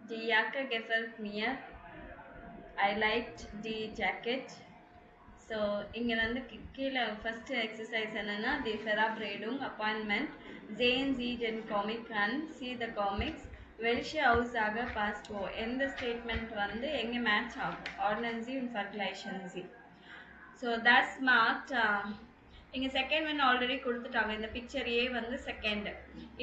Die Jacke gefällt mir. I liked the jacket. So இங்கே வந்து கீழே ஃபஸ்ட்டு எக்ஸசைஸ் என்னென்னா தி ஃபெராப்ரேடும் அப்பாயின்மெண்ட் ஜேன் ஜீட் அண்ட் காமிக் அண்ட் சி த காமிக்ஸ் வெல்ஷே ஹவுஸ் ஆக பாஸ்போ எந்த ஸ்டேட்மெண்ட் வந்து எங்கே மேட்ச் ஆகும் ஆர்டினன்சி அண்ட் ஃபர்டிலைசன்சி. So that's marked. இங்கே செகண்ட் ஒன் ஆல்ரெடி கொடுத்துட்டாங்க. இந்த பிக்சர் ஏ வந்து செகண்ட்.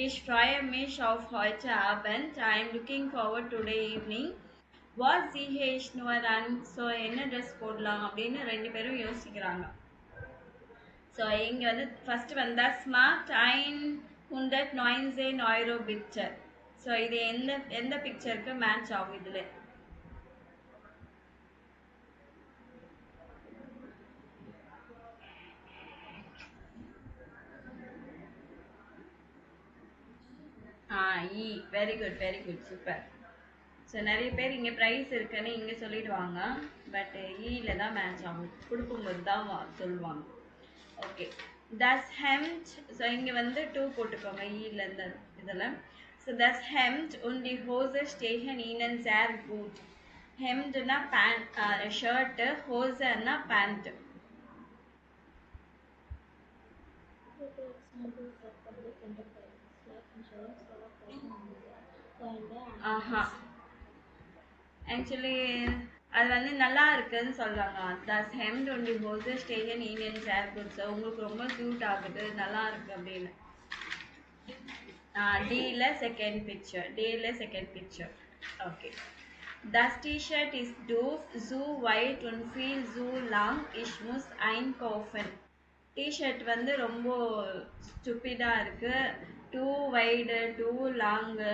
இஷ் ஃப்ரைய மிஷ் ஆஃப் ஹாய்ச் ஆபன்ட் I am looking forward today evening what ஜிஹேஷ் நுவர் அண்ட் ஸோ என்ன ட்ரெஸ் போடலாம் அப்படின்னு ரெண்டு பேரும் யோசிக்கிறாங்க. ஸோ இங்கே வந்து ஃபஸ்ட்டு வந்தால் ஸ்மார்ட் ஐன் 190 பிக்சர். ஸோ இது எந்த பிக்சருக்கு மேட்ச் ஆகும் இதில்? இ. Very good very good super. So நிறைய பேர் இங்கே ப்ரைஸ் இருக்குன்னு இங்கே சொல்லிடுவாங்க, பட் ஈயில் தான் மேட்ச் ஆகும், கொடுக்கும்போது தான் சொல்லுவாங்க. ஓகே தஸ் ஹெம்ட். ஸோ இங்கே வந்து 2 போட்டுக்கோங்க ஈயில் இந்த இதில். ஸோ தஸ் ஹெம்ட் உன் தி ஹோசர் ஸ்டேஷன் ஈனன் சேர் பூட். ஹெம்டுனா பேண்ட் ஷர்ட்டு, ஹோசர்னா பேண்ட்டு. ஆஹா ஆக்சுவலி அது வந்து நல்லா இருக்குன்னு சொல்கிறாங்க. தஸ் ஹெம்ட் ஒன்லி ஹோசர் ஸ்டேஷன் ஈனியன் சேர் குட்ஸ் உங்களுக்கு ரொம்ப க்யூட் ஆகுது, நல்லா இருக்கு அப்படின்னு. டியில் செகண்ட் பிக்சர், டியில் செகண்ட் பிக்சர். ஓகே தஸ் டிஷர்ட் இஸ் டூஃப் ஜூ ஒயிட் ஒன் ஃபீல் ஜூ லாங் இஷ் முஸ் ஐன் கோஃபன். டிஷர்ட் வந்து ரொம்ப ஸ்டூப்பிடாக இருக்குது, too wide too long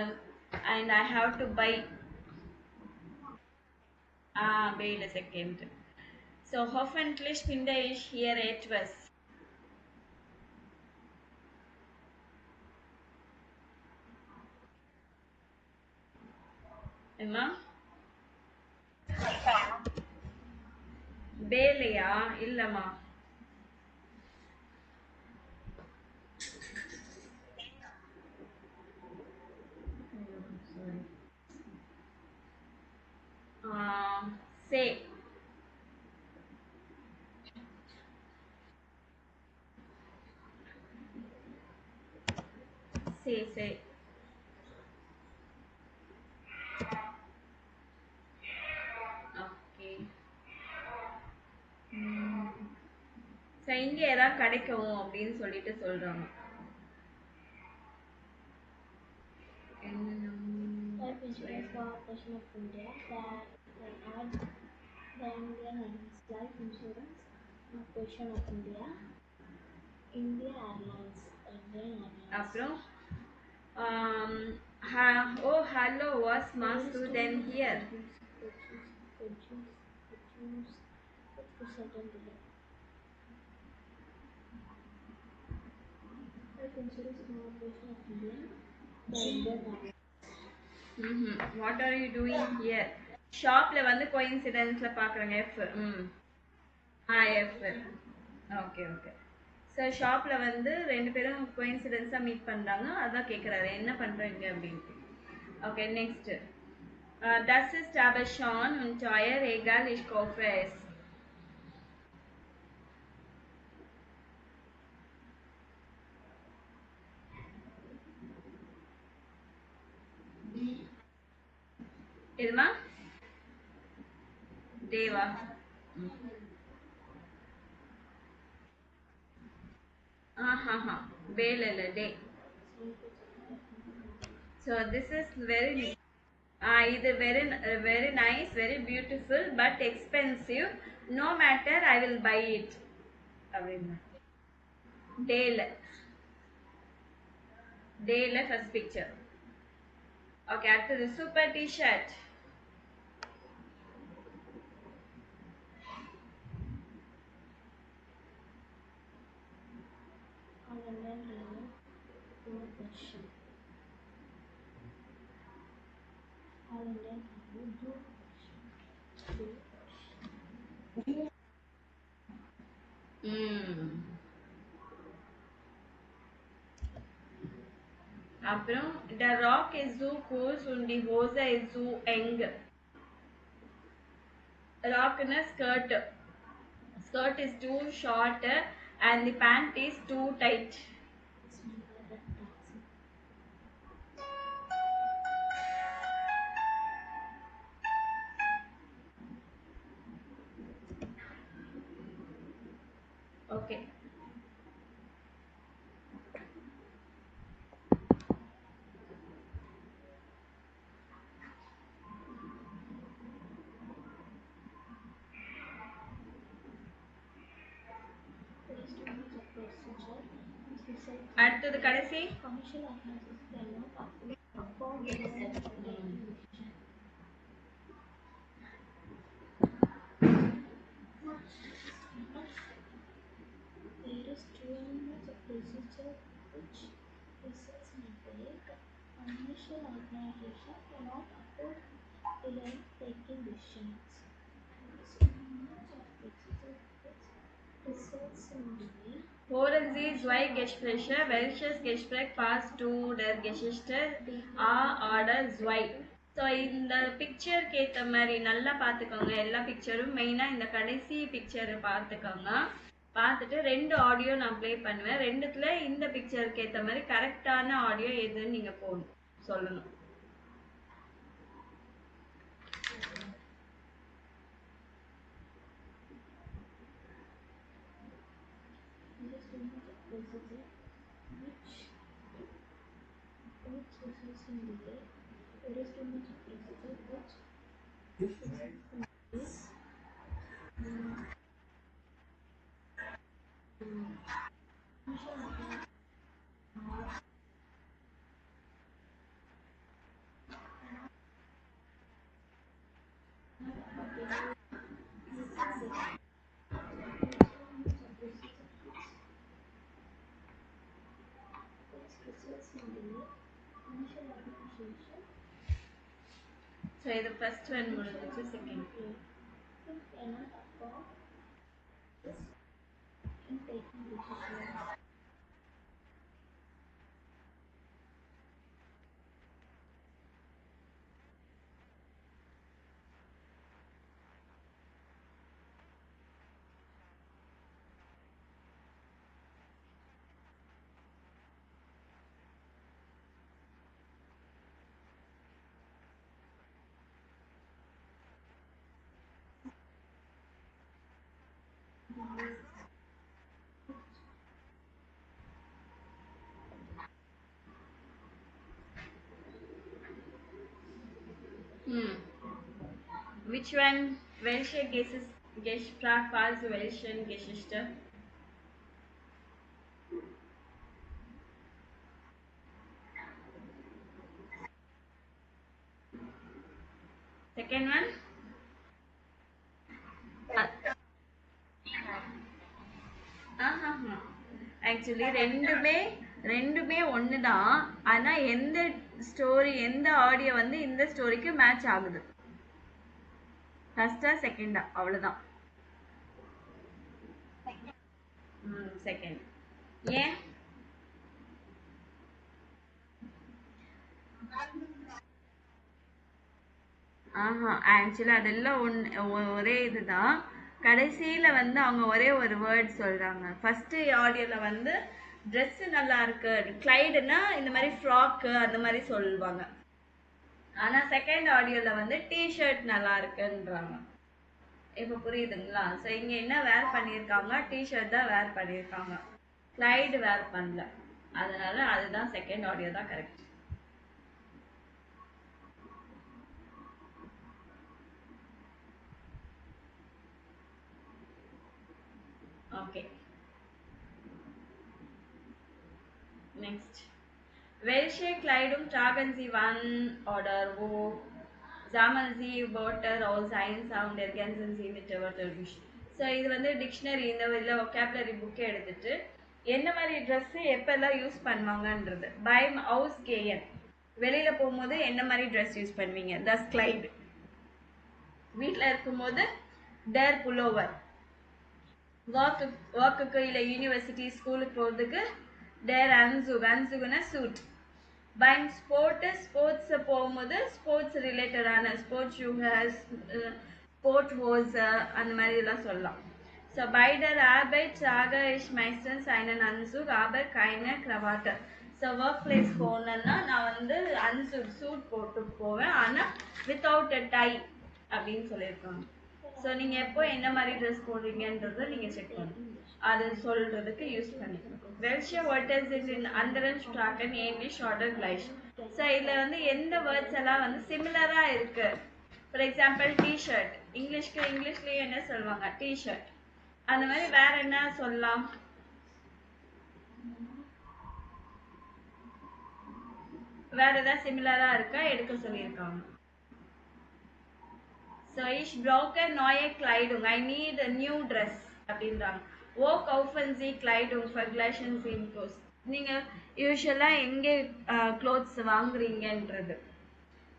and I have to பை. Beile second. So hoffentlich finde ich hier etwas. Emma? Beleya illama. Say. Say. Okay. So இங்கே ஏதாவது கிடைக்கும் அப்படின்னு சொல்லிட்டு சொல்கிறாங்க. Life insurance corporation of India that add the Indian life insurance corporation of India, India Airlines, Indian Airlines. அப்புறம் oh hello was Masu then here. Life insurance corporation of India, the Indian Airlines. What are you doing here? ஷாப்ல வந்து கோயின்சிடென்ஸ்ல பாக்குறாங்க F. F. Okay okay. So ஷாப்ல வந்து ரெண்டு பேரும் கோயின்சிடென்ஸா meet பண்றாங்க, அதான் கேட்குறாரு என்ன பண்றீங்க அப்படின்ட்டு. Okay next. Das ist aber schon und teuer, egal ich kaufe es. இதுமா தேவா. வேலை டே. So this is very இது very nice, very beautiful but expensive. No matter, I will buy it. அப்படின்னா டேல ஃபர்ஸ்ட் பிக்சர். ஓகே அடுத்தது super T shirt. அப்புறம் the rock is so coarse und die Hose is so eng. Rockனா skirt is too short and the pant is too tight. Okay. அடுத்தது கடைசி Commercial organizations cannot afford there is too much of procedure which results in break. Commercial organization cannot afford delay taking decisions. There is too much of procedure which results in delay. Hören Sie zwei Gespräche. Welches Gespräch passt zu der Geschichte A oder zwei? So இந்த பிக்சருக்கு ஏற்ற மாதிரி நல்லா பார்த்துக்கோங்க. எல்லா பிக்சரும் மெயினாக இந்த கடைசி பிக்சரை பார்த்துக்கோங்க. பார்த்துட்டு 2 ஆடியோ நான் ப்ளே பண்ணுவேன். 2த்துல இந்த பிக்சருக்கு ஏற்ற மாதிரி கரெக்டான ஆடியோ எதுன்னு நீங்கள் சொல்லணும். There is too much of procedure which so இது ஃபர்ஸ்ட் ஒன் முடிஞ்சிச்சு. Second cannot afford this in taking decisions. Which one? Welche Gesprach falls welchen Geschichte? Second one? Actually ரெண்டுமே ஒன்று தான். ஆனால் எந்த ஸ்டோரி எந்த ஆடியோ வந்து இந்த ஸ்டோரிக்கு மேட்ச் ஆகுது, ஃபர்ஸ்டா செகண்டா, அவ்வளோதான். செகண்ட். ஏன்? ஆக்சுவலி அதெல்லாம் ஒரே இதுதான். கடைசியில வந்து அவங்க ஒரே ஒரு வேர்ட் சொல்றாங்க. ஃபர்ஸ்ட் ஆடியோல வந்து ட்ரெஸ் நல்லா இருக்கு, கிளைடுனா இந்த மாதிரி ஃப்ராக்கு அந்த மாதிரி சொல்லுவாங்க. ஆனா செகண்ட் ஆடியோல வந்து டிஷர்ட் நல்லா இருக்குன்றாங்க. இப்போ புரியுதுங்களா? ஸோ இங்க என்ன வேர் பண்ணியிருக்காங்க? டிஷர்ட் தான் வேர் பண்ணியிருக்காங்க, கிளைடு வேர் பண்ணல. அதனால அதுதான் செகண்ட் ஆடியோ தான் correct. Okay. Next. Welche Kleidung tragen Sie wann oder wo? Sammeln Sie Wörter aus Science und ergänzen Sie mit Wörterbuch. So இது வந்து டிக்ஷனரி, இந்த இதில் ஒகேபுலரி புக்கை எடுத்துட்டு என்ன மாதிரி ட்ரெஸ்ஸு எப்பெல்லாம் யூஸ் பண்ணுவாங்கன்றது. பைம் ஹவுஸ் கேயன், வெளியில் போகும்போது என்ன மாதிரி ட்ரெஸ் யூஸ் பண்ணுவீங்க? த ஸ்க்ளைடு. வீட்டில் இருக்கும்போது டேர் புலோவர். ஒர்க்குக்கு இல்லை யூனிவர்சிட்டி ஸ்கூலுக்கு போகிறதுக்கு டேர் அன்சுக், அன்சுகுன்னா சூட். பைங் ஸ்போர்ட்ஸ் போகும்போது ஸ்போர்ட்ஸ் ரிலேட்டடான ஸ்போர்ட்ஸ் ஷூஸ், ஸ்போர்ட் ஹோஸ் அந்த மாதிரி எல்லாம் சொல்லலாம். ஸோ பைடர் ஆபைட் சாக இஷ் மைஸ்டன் சைனன் அன்சூக் ஆபர் கைன கிரவாட்டர். ஸோ ஒர்க் பிளேஸ் போனேன்னா நான் வந்து அன்சூட் சூட் போட்டு போவேன், ஆனால் வித்தவுட் அ டை அப்படின்னு சொல்லியிருக்காங்க. ஸோ நீங்கள் எப்போ என்ன மாதிரி ட்ரெஸ் போடுறீங்கன்றதை நீங்கள் செக் பண்ணணும், அது சொல்கிறதுக்கு யூஸ் பண்ணிக்கணும். வெல்ஷே வேர்டர்ஸ் இன் அந்தரன் ஸ்டாக்கன் இங்கிலீஷ் ஆர்டர் கிளைஷ். ஸோ இதில் வந்து எந்த வேர்ட்ஸ் எல்லாம் வந்து சிமிலராக இருக்கு. ஃபார் எக்ஸாம்பிள் டிஷர்ட், இங்கிலீஷ்லேயே என்ன சொல்லுவாங்க, டிஷர்ட். அந்த மாதிரி வேற என்ன சொல்லலாம்? வேற ஏதாவது சிமிலரா இருக்கா எடுக்க சொல்லியிருக்காங்க. So ich brauche neue Kleidung. I need a new dress அப்படின்றாங்க. Wo kaufen Sie Kleidung? Vergleichen Sie Klos. நீங்க யூஷுவலா எங்கே க்ளோத்ஸ் வாங்குறீங்கன்றது.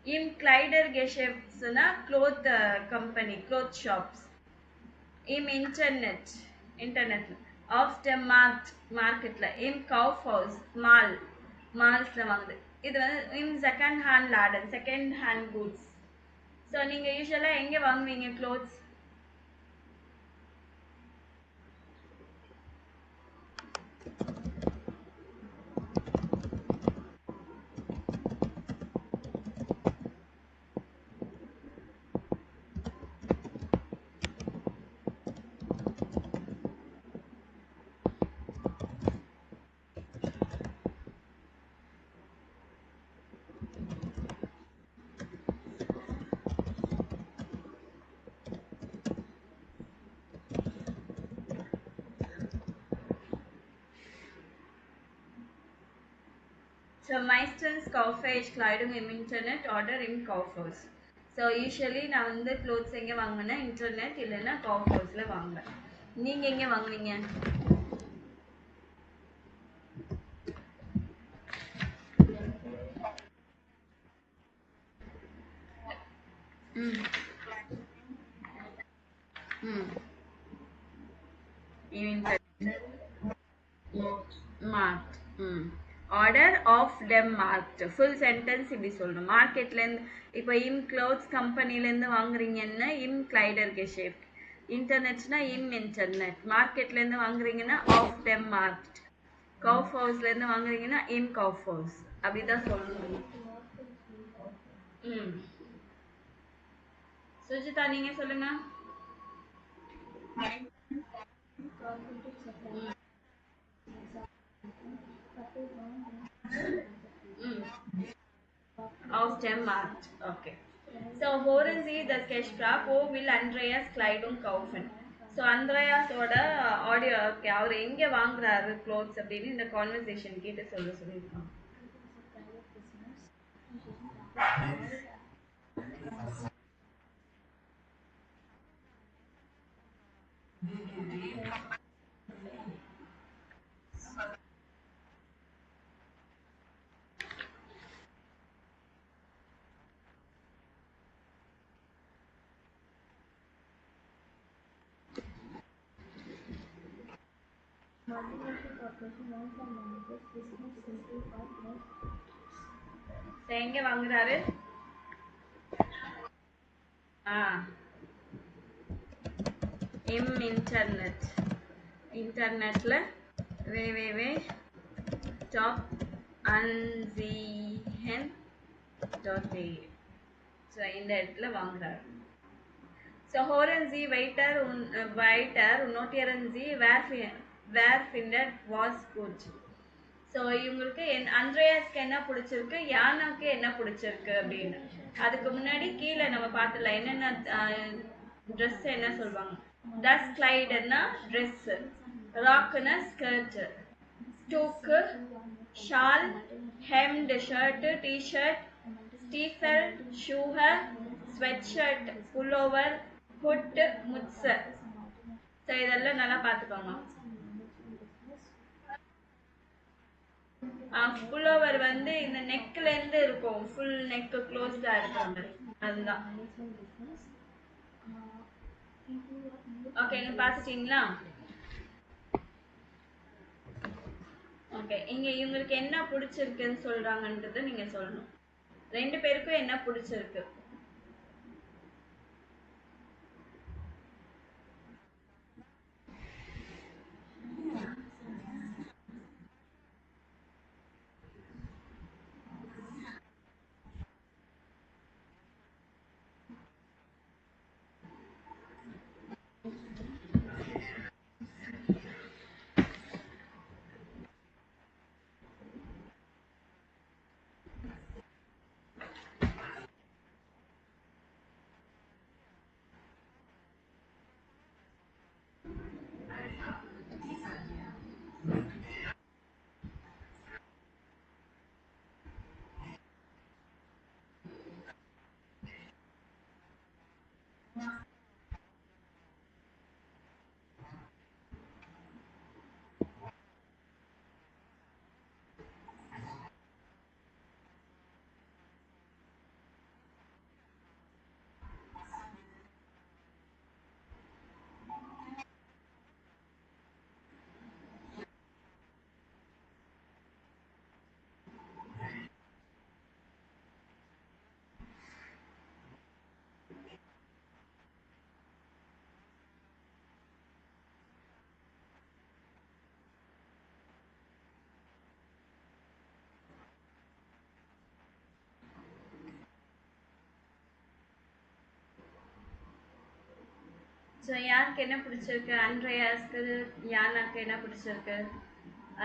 Im Kleidergeschäftsனா cloth company, cloth shops. Im internet. Auf dem Markt, மார்க்கெட்ல. Im Kaufhaus, மால்ஸ்ல வாங்குது. இது வந்து im செகண்ட் ஹேண்ட் லாடன், செகண்ட் ஹேண்ட் கூட்ஸ். ஸோ நீங்கள் யூஸ்வலாக எங்கே வாங்குவீங்க clothes? So meistens kaufe ich Kleidung im Internet oder im Kaufhaus. So usually நான் வந்து க்ளோத்ஸ் எங்கே வாங்குவேன்னா இன்டர்நெட் இல்லைன்னா காஃப்ஹவுஸில் வாங்குவேன். நீங்கள் எங்கே வாங்குவீங்க? மார்க்ட். ஆர்டர் ஆஃப் டெம் மார்க்ட். ஃபுல் சென்டென்ஸ் இப்படி சொல்லணும். மார்க்கெட்லேருந்து இப்போ இம் க்ளோத்ஸ் கம்பெனிலேருந்து வாங்குறீங்கன்னா இம் கிளைடர் கெஷேஃப்ட். இன்டர்நெட்னா இம் இன்டர்நெட். மார்க்கெட்லேருந்து வாங்குறீங்கன்னா ஆஃப் டெம் மார்க்ட். கவுஃப் ஹவுஸ்லேருந்து வாங்குறீங்கன்னா இம் கவுஃப் ஹவுஸ். அப்படிதான் சொல்லணும். சுஜிதா நீங்க சொல்லுங்க. Auf dem Markt. Okay. So hören Sie das Gespräch, wo will Andreas Kleidung kaufen? So அண்ட்ரயாஸோட ஆடியோ, ஓகே, அவர் எங்கே வாங்குறாரு க்ளோத்ஸ் அப்படின்னு இந்த கான்வர்சேஷன் கேட்டு சொல்லியிருக்காங்க. எங்க வாங்குறாரு? இம் இன்டர்நெட். இன்டர்நெட்ல www.anziehen.de. ஸோ இந்த இடத்துல வாங்குறாரு. ஸோ ஹோரன் ஜி வெயிட்டர் நோட்டியரன் ஜி வேர் ஃபிண்டட் வாஸ் குட். ஸோ இவங்களுக்கு அண்ட்ரேயாஸ்க்கு என்ன பிடிச்சிருக்கு, யானாக்கு என்ன பிடிச்சிருக்கு அப்படின்னு. அதுக்கு முன்னாடி கீழே நம்ம பார்த்துடலாம் என்னென்ன ட்ரெஸ் என்ன சொல்லுவாங்க. டஸ் கிளைடுன்னா ட்ரெஸ்ஸு, ராக்குன்னா ஸ்கர்ட்டு, ஸ்டோக்கு ஷால், ஹெம்டு ஷர்ட்டு, டிஷர்ட், ஸ்டீஃபல் ஷூஹ, ஸ்வெட் ஷர்ட், புல்லோவர், ஹுட்டு, முட்ஸு. ஸோ இதெல்லாம் நல்லா பார்த்துக்கோங்க. புல்லோவர் வந்து இந்த நெக்ல இருந்து இருக்கும், ஃபுல் நெக் க்ளோஸ்டா இருக்கும், அதுதான். ஓகே, நீங்க பாத்துட்டீங்களா? ஓகே, இங்க இவங்களுக்கு என்ன பிடிச்சிருக்குன்னு சொல்றாங்கன்றதை நீங்க சொல்லணும். 2 பேருக்கும் என்ன பிடிச்சிருக்கு? ஸோ யாருக்கு என்ன பிடிச்சிருக்கு? அண்ட்ரேயாஸ்க்கு, யானாக்கு என்ன பிடிச்சிருக்கு?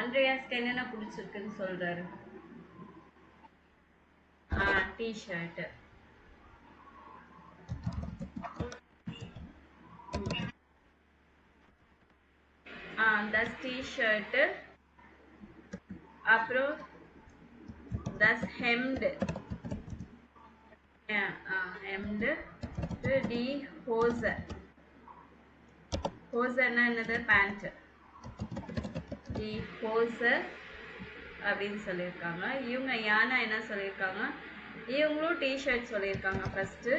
அண்ட்ரேயாஸ்க்கு என்னென்ன பிடிச்சிருக்குன்னு சொல்றாரு. டிஷர்ட். தஸ் டிஷர்ட். அப்புறம் தஸ் ஹெம்டு. ஹெம்டு. டி ஹோசர். ஹோசர்னா என்னது? பேண்ட். டி ஹோசர் அப்படின்னு சொல்லியிருக்காங்க. இவங்க யானா என்ன சொல்லியிருக்காங்க? இவங்களும் டிஷர்ட் சொல்லியிருக்காங்க. ஃபர்ஸ்ட்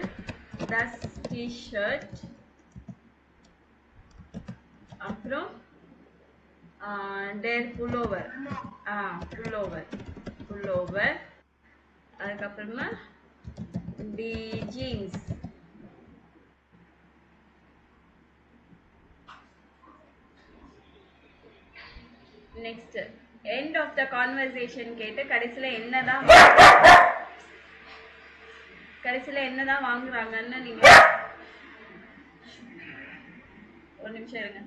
தஸ் டிஷர்ட். அப்புறம் டேர் புல்லோவர். புல்லோவர். அதுக்கப்புறமா டி jeans. Next end of the conversation கேட்டு கடைசியில் என்னதான் வாங்குறாங்கன்னு நீங்க ஒரு நிமிஷம் இருங்க.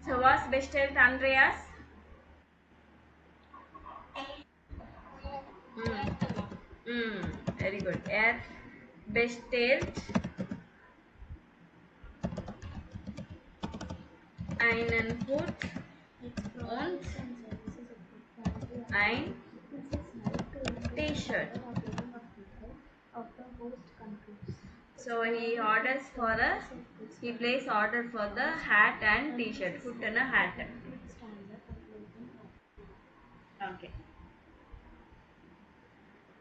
So was bestellt Andreas? Very good. Er bestellt einen Hut und ein T-shirt. So he placed order for the hat and T-shirt. Hood and a hat. Okay.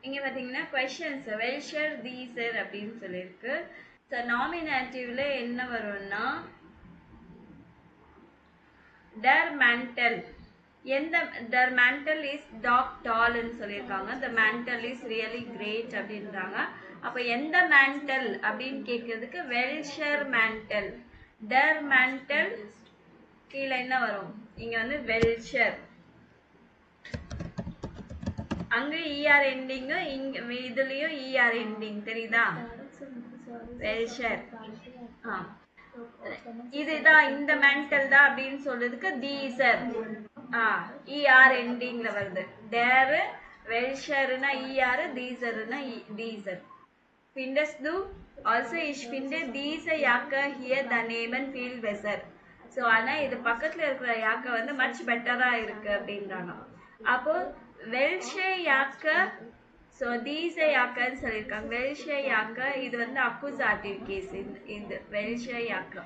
இங்க பாத்தீங்கன்னா questions வெல்ஷர் தீசர் அப்படின்னு சொல்லியிருக்கு. ஸோ நாமினேட்டிவ்ல என்ன வரும்னா der mantle. der mantle is dog tallன்னு சொல்லியிருக்காங்க. the mantle is really great அப்படின்றாங்க. அப்போ எந்த mantle அப்படின்னு கேட்கறதுக்கு வெல்ஷர் mantle. der mantle கீழே என்ன வரும்? இங்க வந்து வெல்ஷர். அங்க ER எண்டிங், இங்க இதுலயும் ER எண்டிங் தெரியுதா? வெல்ஷர். இதுதான் இந்த மென்டல் தான் அப்படின்னு சொல்றதுக்கு தீசர். ER எண்டிங்ல வருது. தேர் வெல்ஷர்னா ER, தீசர்னா தீசர். Findest du also ich finde diese Jacke hier daneben viel besser. So ஆனால் இது பக்கத்தில் இருக்கிற யாக்கை வந்து மச் பெட்டராக இருக்கு அப்படின்றாங்க. அப்போ வெல்ஷே யாக்கை, ஸோ தீசே யாக்கைன்னு சொல்லியிருக்காங்க. வெல்ஷே யாக்கை இது வந்து அக்குசாட்டிவ் கேஸ். இந்த வெல்ஷே யாக்கை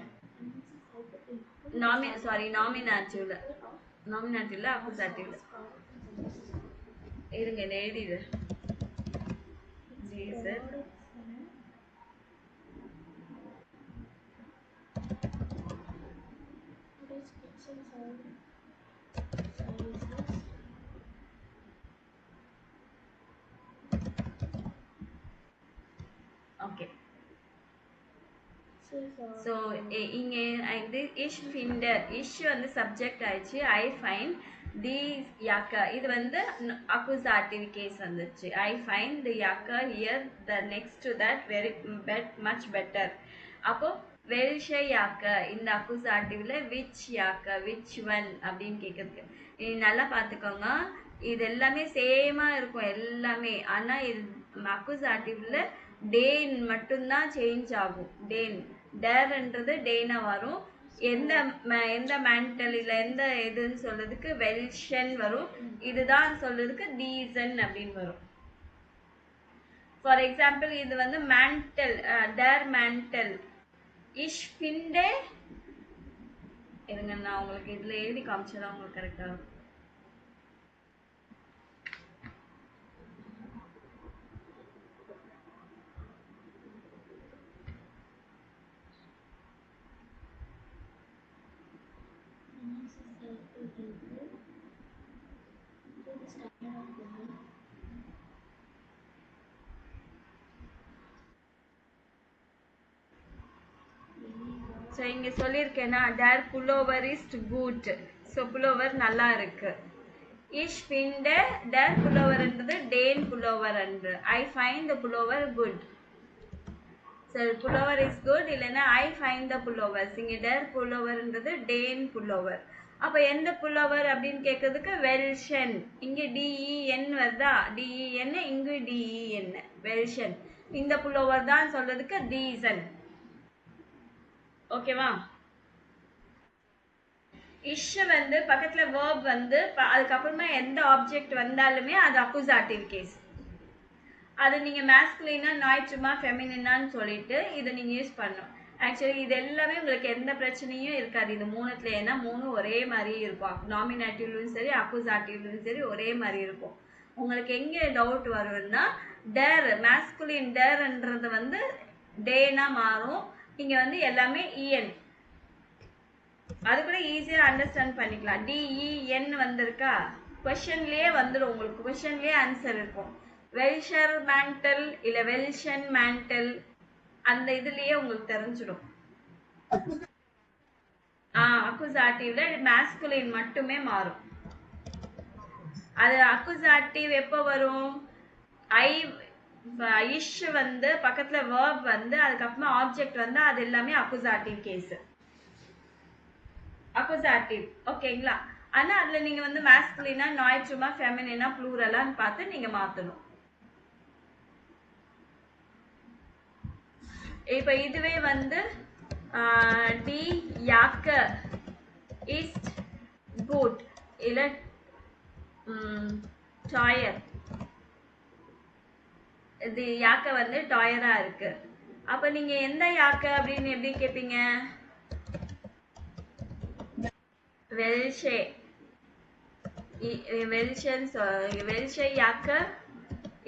நாமினாட்டிவ்ல அக்குசாட்டிவ்ல. இருங்க இதை எழுதிடு. தீசர் okay. So இங்க இது ich finde, ich வந்து சப்ஜெக்ட் ஆயிடுச்சு. I find these Jacke, இது வந்து accusative case வந்துச்சு. I find the Jacke here the next to that very much better. அப்போ welche Jacke இந்த accusativல which Jacke, which one அப்படின்னு கேக்குறதுக்கு நல்லா பார்த்துக்கோங்க. இது எல்லாமே சேமா இருக்கும் எல்லாமே. ஆனா இது accusativல டேன் மட்டும்தான் சேஞ்ச் ஆகும். டேன் டேர்ன்றது டேனா வரும். எந்த மேண்டல் இல்ல எந்த எதுன்னு சொல்றதுக்கு வெல்ஷன் வரும். இதுதான் சொல்றதுக்கு தீசன் அப்படின்னு வரும். ஃபார் எக்ஸாம்பிள் இது வந்து மேண்டல், டேர் மேண்டல் இஷ் ஃபிண்டே. இருங்க நான் உங்களுக்கு இதுல எழுதி காமிச்சதான் உங்களுக்கு கரெக்டா இருக்கும். ஸோ இங்கே சொல்லியிருக்கேன்னா டேர் புலோவர் இஸ் குட். ஸோ புலோவர் நல்லா இருக்கு. இஷ் ஃபிண்ட டேர் புலோவர்ன்றது டேன் புலோவர் அன்று. I find the pullover good. So pullover is good இல்லைன்னா ஐ ஃபைண்ட் த புலோவர்ஸ். இங்கே டேர் புலோவர்ன்றது டேன் புலோவர். அப்போ எந்த புலோவர் அப்படின்னு கேட்கறதுக்கு வெல்ஷன். இங்கே டிஇஎன் வருதா? டிஇஎன், இங்கு டிஇஎன் வெல்ஷன். இந்த புலோவர் தான் சொல்றதுக்கு தீசன். ஓகேவா? இஷ் வந்து பக்கத்துல verb வந்து அதுக்கப்புறமா எந்த ஆப்ஜெக்ட் வந்தாலுமே அது அக்குசாட்டிவ் கேஸ். அது நீங்க மேஸ்குலினா நாய்ட்ருமா ஃபெமினினான்னு சொல்லிட்டு இதை நீங்க யூஸ் பண்ணணும். ஆக்சுவலி இது எல்லாமே உங்களுக்கு எந்த பிரச்சனையும் இருக்காது இது மூணுத்துல. ஏன்னா மூணு ஒரே மாதிரி இருக்கும். நாமினேட்டிவ்லையும் சரி அக்குசாட்டிவ்லையும் சரி ஒரே மாதிரி இருக்கும். உங்களுக்கு எங்க டவுட் வரும்னா டேர் மேஸ்குலின் டேர்ன்றது வந்து டேனா மாறும். இங்க வந்து எல்லாமே இஎன். அது கூட ஈஸியா அண்டர்ஸ்டாண்ட் பண்ணிக்கலாம். டிஇஎன் வந்திருக்கா क्वेश्चनலயே வந்துடும். உங்களுக்கு क्वेश्चनலயே ஆன்சர் இருக்கும். வெல்ஷர் மேண்டல் இல்ல வெல்ஷன் மேண்டல் அந்த இதுலயே உங்களுக்கு தெரிஞ்சிடும். அக்குசாட்டிவ்ல மேஸ்குலின் மட்டுமே மாறும். அது அக்குசாட்டிவ் எப்போ வரும்? இஷ் வந்து பக்கத்துல verb வந்து அதுக்கப்புறமா ஆப்ஜெக்ட் வந்து அது எல்லாமே அக்குசாட்டிவ் கேஸ். அக்குசாட்டிவ் ஓகேங்களா? ஆனா அதுல நீங்க வந்து மேஸ்குலினா நாய்ட்ருமா ஃபெமினினா ப்ளூரலான்னு பார்த்து நீங்க மாத்தணும். இப்ப இதுவே வந்து டி யாக்க இஸ்ட் குட் இல்ல டாயர். இது யாக்க வந்து டாயரா இருக்கு. அப்ப நீங்க எந்த யாக்க அப்படின்னு எப்படி கேட்பீங்க? வெல்ஷே. வெல்ஷே யாக்க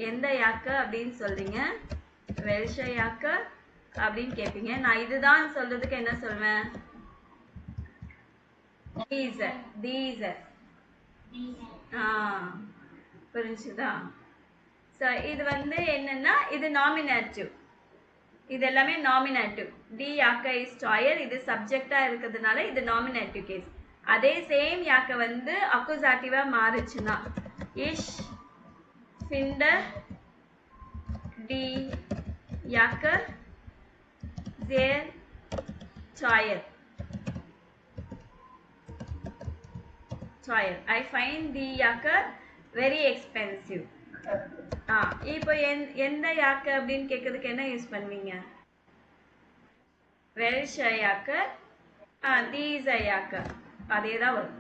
எந்த யாக்க அப்படின்னு சொல்றீங்க? வெல்ஷே யாக்க அப்படின்னு கேட்பீங்க. நான் இதுதான் சொல்றதுக்கு என்ன சொல்வேன்? தீசர். தீசர். புரிஞ்சுதா? ஸோ இது வந்து என்னன்னா இது நாமினேட்டிவ். இது எல்லாமே நாமினேட்டிவ். டி யாக்க இஸ் டாயர் இது சப்ஜெக்டா இருக்கிறதுனால இது நாமினேட்டிவ் கேஸ். அதே சேம் யாக்க வந்து அக்குசாட்டிவா மாறுச்சுன்னா இஷ் finde die Jacke sehr teuer. I find the Jacke very expensive. இப்போ எந்த யாக்கு அப்படின்னு கேட்கறதுக்கு என்ன யூஸ் பண்ணுவீங்க? வெல்ஷ யாக்கு, தீஸ் யாக்கு, அதே தான் வரும்.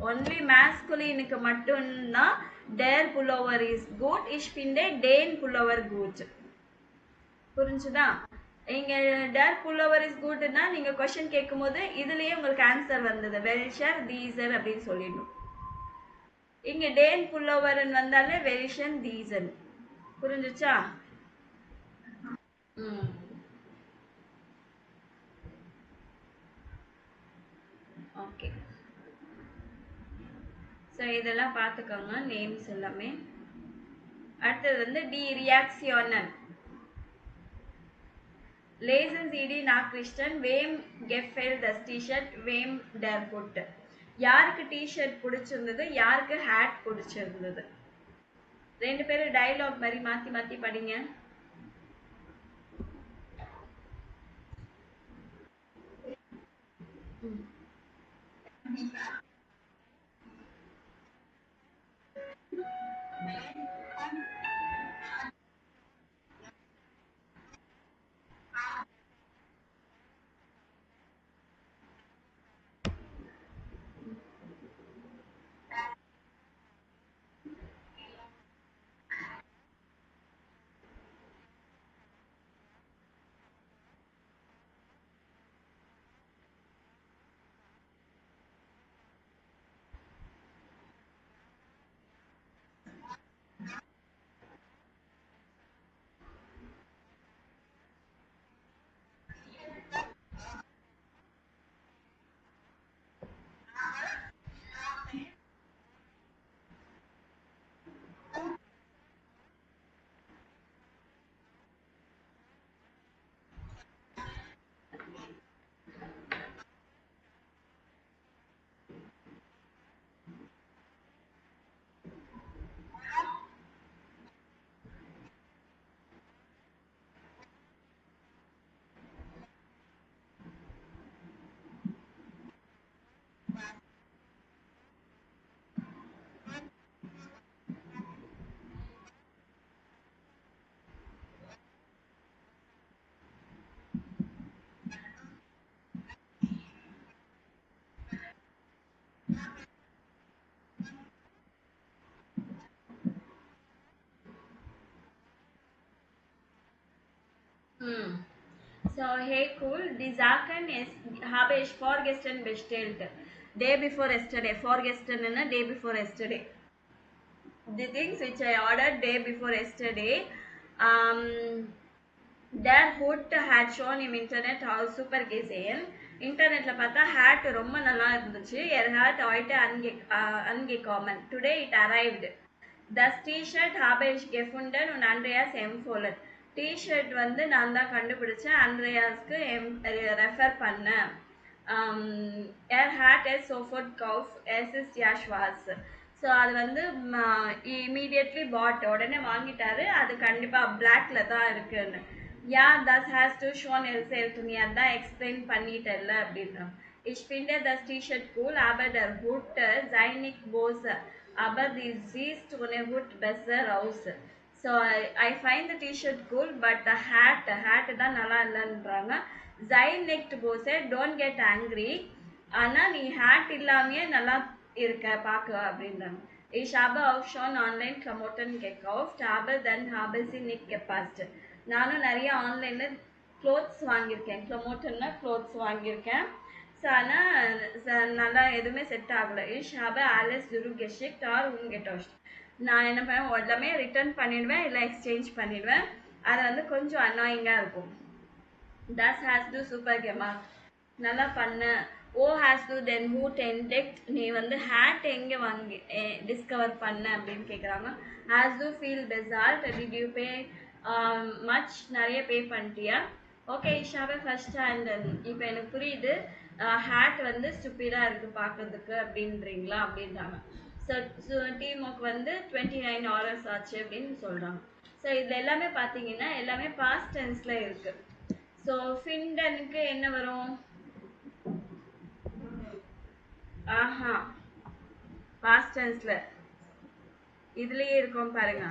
ஒன்லி மேஸ்குலினுக்கு மட்டும்தான் டேர் புல்லோவர் இஸ் குட், இஷ் finde டேன் புல்லோவர் குட். புரிஞ்சுதா? இங்க டேர் புல்லோவர் இஸ் குட்னா நீங்க கொஸ்டின் கேட்கும்போது இதுலயே உங்களுக்கு ஆன்சர் வந்தது, வெல்ஷர் தீசர் அப்படின்னு சொல்லிடணும். இங்க டேன் புல்லோவர்னு வந்தாலே வெல்ஷன் தீசன். புரிஞ்சுச்சா? ஓகே. ஸோ இதெல்லாம் பார்த்துக்கோங்க, நேம்ஸ் எல்லாமே. அடுத்தது வந்து D ரியாக்சியோனல். Lesen Sie die Nachrichten, wem gefällt das T-shirt, wem der Hut. யாருக்கு டிஷர்ட் பிடிச்சிருந்தது, யாருக்கு ஹேட் பிடிச்சிருந்தது? ரெண்டு பேரும் டயலாக் மாதிரி மாற்றி மாற்றி படிங்க. So, hey cool, die Sachen habe ich vorgestern bestellt. Day before yesterday. Vorgestern is day before yesterday. The things which I ordered day before yesterday, their hood had shown in internet how super gesehen. இன்டர்நெட்ல பார்த்தா had ரொம்ப நல்லா இருந்துச்சு. ஹேட் heute angekommen. Today it arrived. Das T-shirt habe ich gefunden und Andreas empfohlen. T-shirt வந்து நான் தான் கண்டுபிடிச்சேன், அண்ட்ரியாஸ்க்கு ரெஃபர் பண்ணேன். Er hat es sofort gekauft, es ist ja schwarz. So அது வந்து இமீடியட்லி பாட், உடனே வாங்கிட்டாரு, அது கண்டிப்பாக பிளாக்ல தான் இருக்குன்னு. யா தஸ் ஹேஸ் டு ஷோன் எல்செல்ஃப், நீ அதான் எக்ஸ்பிளைன் பண்ணிட்டல அப்படின்னா. Ich finde das T-Shirt cool, aber der Hut sei nicht böse, aber die siehst ohne Hut besser aus. So I find the T-shirt cool, but the hat தான் நல்லா இல்லைன்றாங்க. Sei nicht böse, don't get angry. ஆனால் நீ had இல்லாமையே நல்லா இருக்க பார்க்க அப்படின்றாங்க. Ich habe auch schon online Klamotten gekauft, aber dann habe sie nicht gepasst. நானும் நிறைய ஆன்லைனில் க்ளோத்ஸ் வாங்கியிருக்கேன், க்ளமோட்டன்னா க்ளோத்ஸ் வாங்கியிருக்கேன். ஸோ ஆனால் நல்லா எதுவுமே செட் ஆகலை. Ich habe alles zurückgeschickt or umgetauscht. நான் என்ன பண்ணுவேன், எல்லாமே ரிட்டர்ன் பண்ணிடுவேன், இல்லை எக்ஸ்சேஞ்ச் பண்ணிடுவேன். அது வந்து கொஞ்சம் அன்னாயிங்காக இருக்கும். Das hast du super gemacht. நல்லா பண்ண. ஓ ஹேஸ் டு தென் ஹூட் என்டெக்ட், நீ வந்து ஹேட் எங்கே வாங்கி டிஸ்கவர் பண்ண அப்படின்னு கேட்குறாங்க. ஹேஸ் டு ஃபீல் பெசால்ட், டிட் யூ பே மச், நிறைய பே பண்ணிட்டியா? ஓகே இஷாவே ஃபர்ஸ்ட் ஹேண்ட். இப்போ எனக்கு புரியுது, ஹேட் வந்து ஸ்டூப்பிடாக இருக்குது பார்க்கறதுக்கு அப்படின்றீங்களா அப்படின்றாங்க. ஸோ டீமுக்கு வந்து 29 hours ஆச்சு அப்படின்னு சொல்கிறாங்க. ஸோ இதில் எல்லாமே பார்த்தீங்கன்னா எல்லாமே பாஸ்ட் டென்ஸில் இருக்கு. ஸோ ஃபிண்டனுக்கு என்ன வரும்? ஆஹா, பாஸ்ட் டென்ஸ்ல இதுலயே இருக்கும் பாருங்க.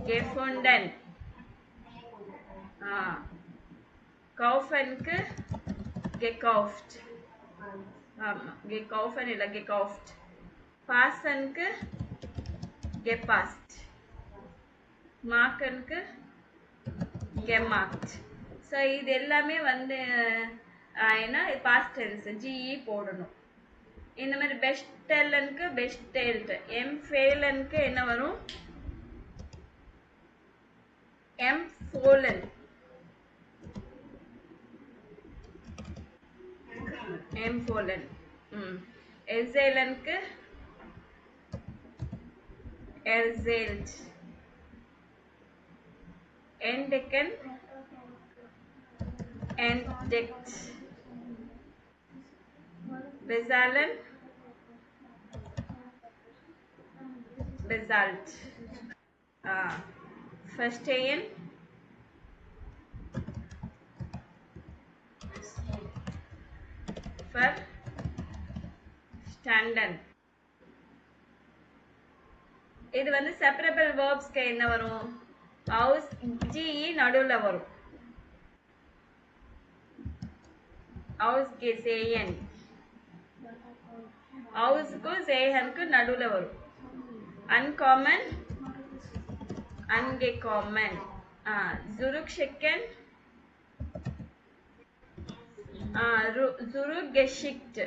கெஃபுண்டன். கௌஃபனுக்கு கெகௌஃப்ட். ஆமா, கெகௌஃபன் இல்ல கெகௌஃப்ட். பாசனுக்கு கெபாஸ்ட். மார்க்கனுக்கு கெமார்க்ட். ஸோ இது எல்லாமே வந்து என்ன பாஸ்ட் டென்ஸ், ஜிஇ போடணும். இந்த மாதிரி பெஸ்டெல்லனுக்கு பெஸ்டெல்ட். எம்ஃபேலனுக்கு என்ன வரும்? எம்ஃபோலன். எம்ஃபோலன். எர்சேலனுக்கு எர்சேல்ட். என்டெக்கன் என்டெக்ட். பெசாலன் பெசால்ட். ஃபஸ்டேயன் ஃபர் ஸ்டாண்டன். இது வந்து செப்பரபிள் வேர்ப்ஸ்க்கு என்ன வரும்? ஹவுஸ் ஜிஇ நடுவில் வரும். ஹவுஸ் சேயன். ஹவுஸ்க்கும் சேயனுக்கும் நடுவில் வரும். அன்காமன் அன்கெகாமன். ஜுருக்ஷெக்கன் ஜுருகெஷிக்ட்.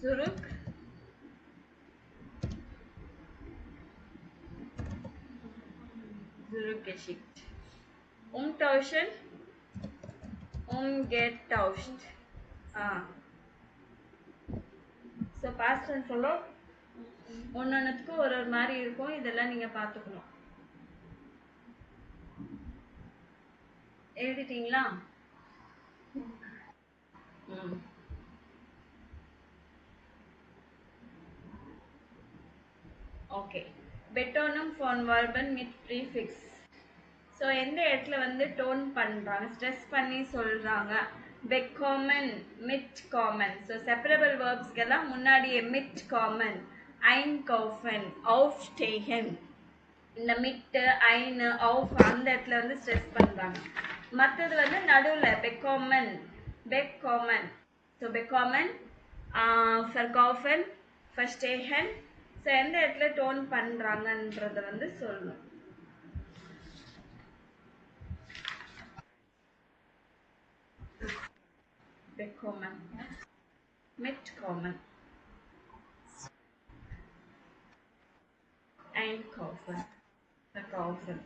ஜுருக் Zurückgeschickt. Umtauschen, umgetauscht. So past tense சொல்லும் ஒன்னொன்னுக்கும் ஒரு ஒரு மாதிரி இருக்கும். இதெல்லாம் நீங்க பார்த்துக்கணும். எழுதிட்டீங்களா? ஓகே. பெட்டோனம் ஃபார்ம் வர்பன் மிட் ப்ரீஃபிக்ஸ். ஸோ எந்த இடத்துல வந்து டோன் பண்ணுறாங்க, ஸ்ட்ரெஸ் பண்ணி சொல்கிறாங்க? பெக்கோமன் மிட் காமன். ஸோ செப்பரபிள் வேர்ப்ஸ்க்கெல்லாம் முன்னாடியே மிட் காமன், ஐன் கௌஃபன், அவுஃப் ஸ்டேஹன். இந்த மிட்டு ஐனு அவுஃப் அந்த இடத்துல வந்து ஸ்ட்ரெஸ் பண்ணுறாங்க. மற்றது வந்து நடுவில் பெக்கோமன் பெக்கோமன். ஸோ பெக்கோமன் ஃபர்கௌஃபன் ஃபர்ஸ்டேஹன். ஸோ எந்த இடத்துல டோன் பண்ணுறாங்கன்றத வந்து சொல்லணும். Bekommen, mitkommen, einkaufen, verkaufen.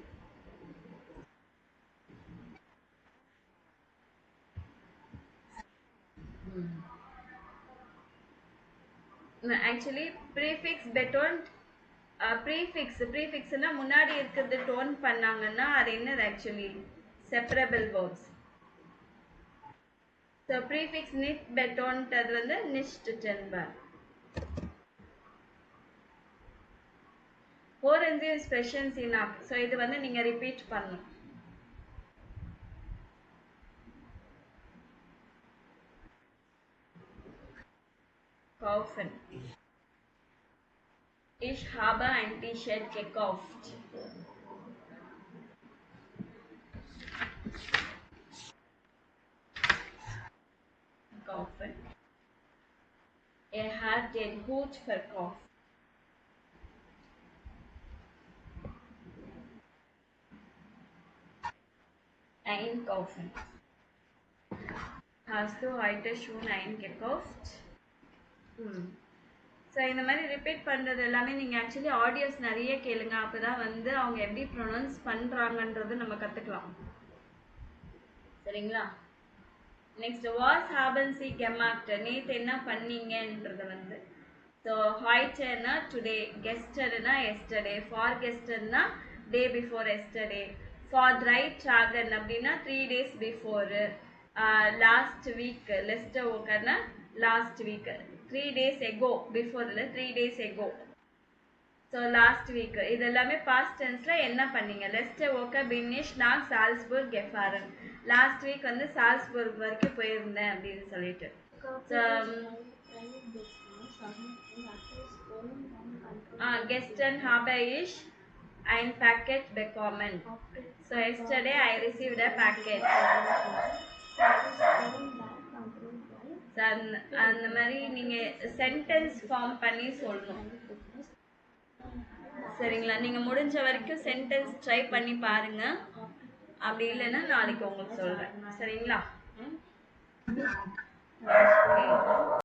Actually, prefix betoned. ப்ரீஃபிக்ஸ்னா முன்னாடி இருக்கிறது டோன் பண்ணாங்கன்னா அது என்னது? Actually separable verbs. So prefix நிட் பெட்டோன்ட் அது வந்து நிஷ்ட் டென்பர். ஓரஞ்சு ஸ்பெஷன்ஸ் இனாக். ஸோ இது வந்து நீங்க ரிப்பீட் பண்ணணும். kaufen. Ich habe ein T-Shirt gekauft. Kaufen. Er hat den Hut verkauft. Einkaufen. Hast du heute schon eingekauft? So இந்த மாதிரி ரிப்பீட் பண்ணுறது எல்லாமே நீங்கள் ஆக்சுவலி ஆடியோஸ் நிறைய கேளுங்க. அப்போ தான் வந்து அவங்க எப்படி ப்ரொனவுன்ஸ் பண்ணுறாங்கன்றது நம்ம கற்றுக்கலாம். சரிங்களா? நெக்ஸ்ட் வாஸ் ஹாபன் சி கெமாக்ட். நேற்று என்ன பண்ணீங்கன்றது வந்து ஸோ ஹாய்டர்னா டுடே, கெஸ்டர்னா எஸ்டர்டே, ஃபார் கெஸ்டர்னா டே பிஃபோர் எஸ்டர்டே, ஃபார் ரைட் ட்ராகன் அப்படின்னா 3 days பிஃபோரு, லாஸ்ட் வீக் லெஸ்டர் ஓக்கர்னா last week 3 days ago before இல்ல 3 days ago so last week இது எல்லாமே past tenseல என்ன பண்ணீங்க லெஸ்டர் ஓக்க பினிஷ் நான் சால்ஸ்பர்க் கெஃபாரன் last week வந்து சால்ஸ்பர்க் வரைக்கும் போயிருந்தேன் அப்படின்னு சொல்லிட்டு so gestern habe ich ein Paket bekommen so yesterday I received a packet அந்த மாதிரி நீங்க சென்டென்ஸ் ஃபார்ம் பண்ணி சொல்லணும் சரிங்களா நீங்க முடிஞ்ச வரைக்கும் சென்டென்ஸ் ட்ரை பண்ணி பாருங்க அப்படி இல்லைன்னா நாளைக்கு உங்களுக்கு சொல்றேன் சரிங்களா